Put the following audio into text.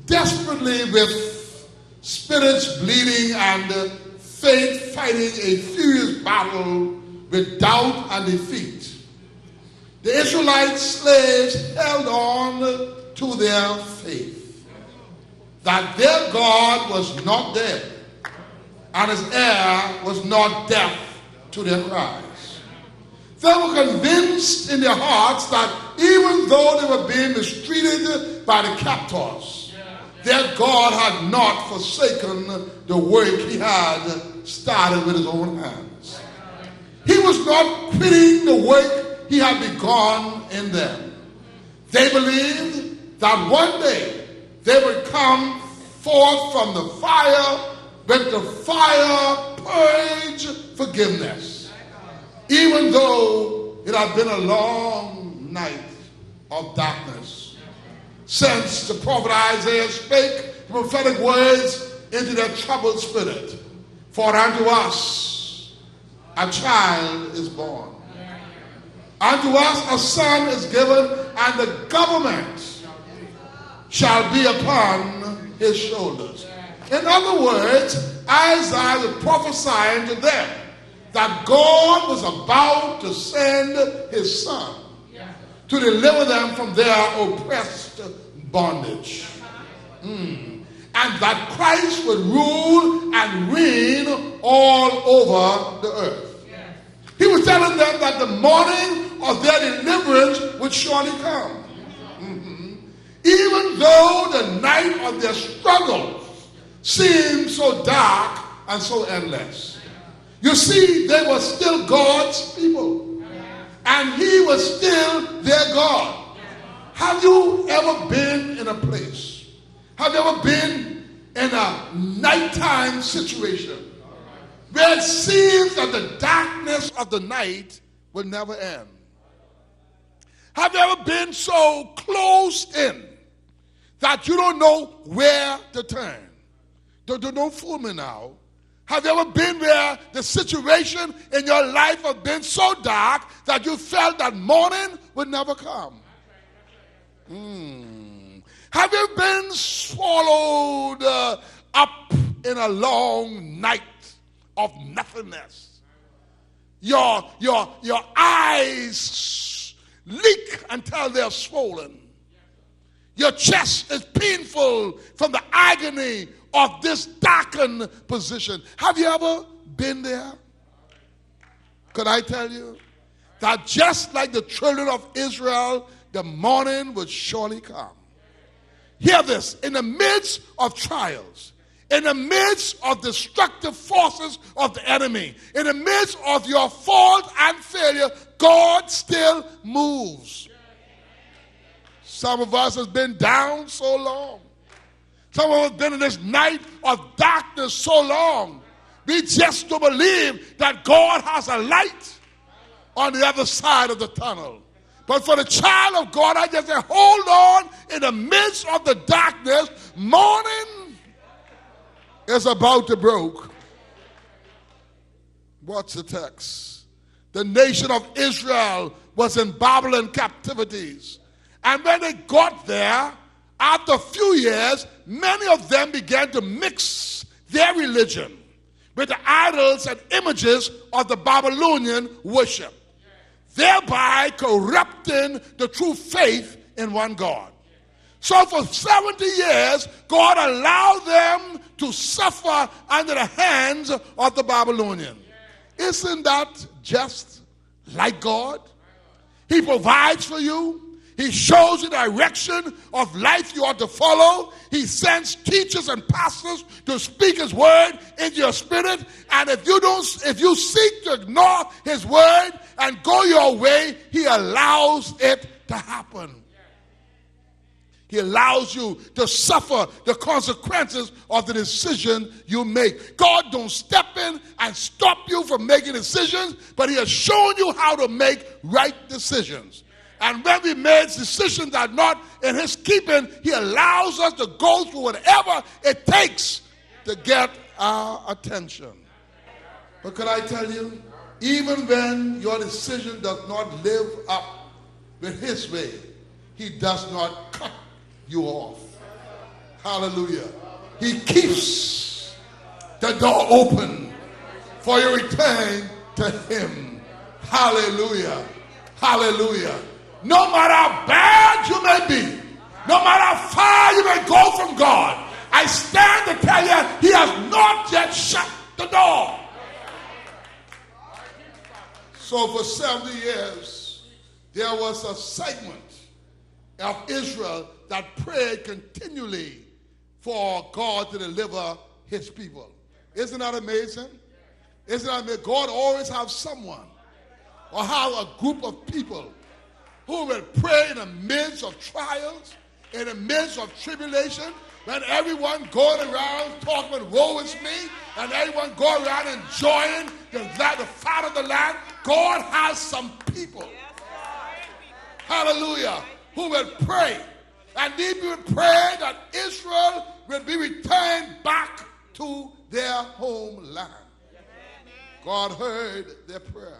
desperately with spirits bleeding and faith fighting a furious battle with doubt and defeat. The Israelite slaves held on to their faith that their God was not dead and his heir was not deaf to their cries. They were convinced in their hearts that even though they were being mistreated by the captors, their God had not forsaken the work he had started with his own hands. He was not quitting the work he had begun in them. They believed that one day they would come forth from the fire with the fire purge forgiveness, even though it had been a long night of darkness. Since the prophet Isaiah spake prophetic words into their troubled spirit, for unto us a child is born. Unto us a son is given, and the government shall be upon his shoulders. In other words, Isaiah was prophesying to them that God was about to send his son to deliver them from their oppressed bondage. And that Christ would rule and reign all over the earth. He was telling them that the morning of their deliverance would surely come. Even though the night of their struggles seemed so dark and so endless. You see, they were still God's people. And he was still their God. Have you ever been in a place? Have you ever been in a nighttime situation where it seems that the darkness of the night will never end? Have you ever been so closed in that you don't know where to turn? Don't fool me now. Have you ever been where the situation in your life has been so dark that you felt that morning would never come? Have you been swallowed up in a long night of nothingness? Your eyes leak until they're swollen. Your chest is painful from the agony of this darkened position. Have you ever been there? Could I tell you that just like the children of Israel, the morning would surely come. Hear this, in the midst of trials, in the midst of destructive forces of the enemy, in the midst of your fault and failure, God still moves. Some of us have been down so long. Some of us have been in this night of darkness so long. We just don't believe that God has a light on the other side of the tunnel. But for the child of God, I just say, hold on, in the midst of the darkness, morning is about to break. What's the text? The nation of Israel was in Babylon captivities. And when they got there, after a few years, many of them began to mix their religion with the idols and images of the Babylonian worship, thereby corrupting the true faith in one God. So for 70 years, God allowed them to suffer under the hands of the Babylonians. Isn't that just like God? He provides for you. He shows you the direction of life you ought to follow. He sends teachers and pastors to speak his word into your spirit. And if you seek to ignore his word and go your way, he allows it to happen. He allows you to suffer the consequences of the decision you make. God don't step in and stop you from making decisions, but he has shown you how to make right decisions. And when we make decisions that are not in his keeping, he allows us to go through whatever it takes to get our attention. But could I tell you, even when your decision does not live up with his way, he does not cut you off. Hallelujah. He keeps the door open for your return to him. Hallelujah. Hallelujah. No matter how bad you may be, no matter how far you may go from God, I stand to tell you, he has not yet shut the door. So for 70 years, there was a segment of Israel that prayed continually for God to deliver his people. Isn't that amazing? Isn't that amazing? God always has someone or have a group of people who will pray in the midst of trials, in the midst of tribulation, when everyone going around talking about woe is me, and everyone going around enjoying the fat of the land. God has some people, hallelujah, who will pray. And these people pray that Israel will be returned back to their homeland. God heard their prayer.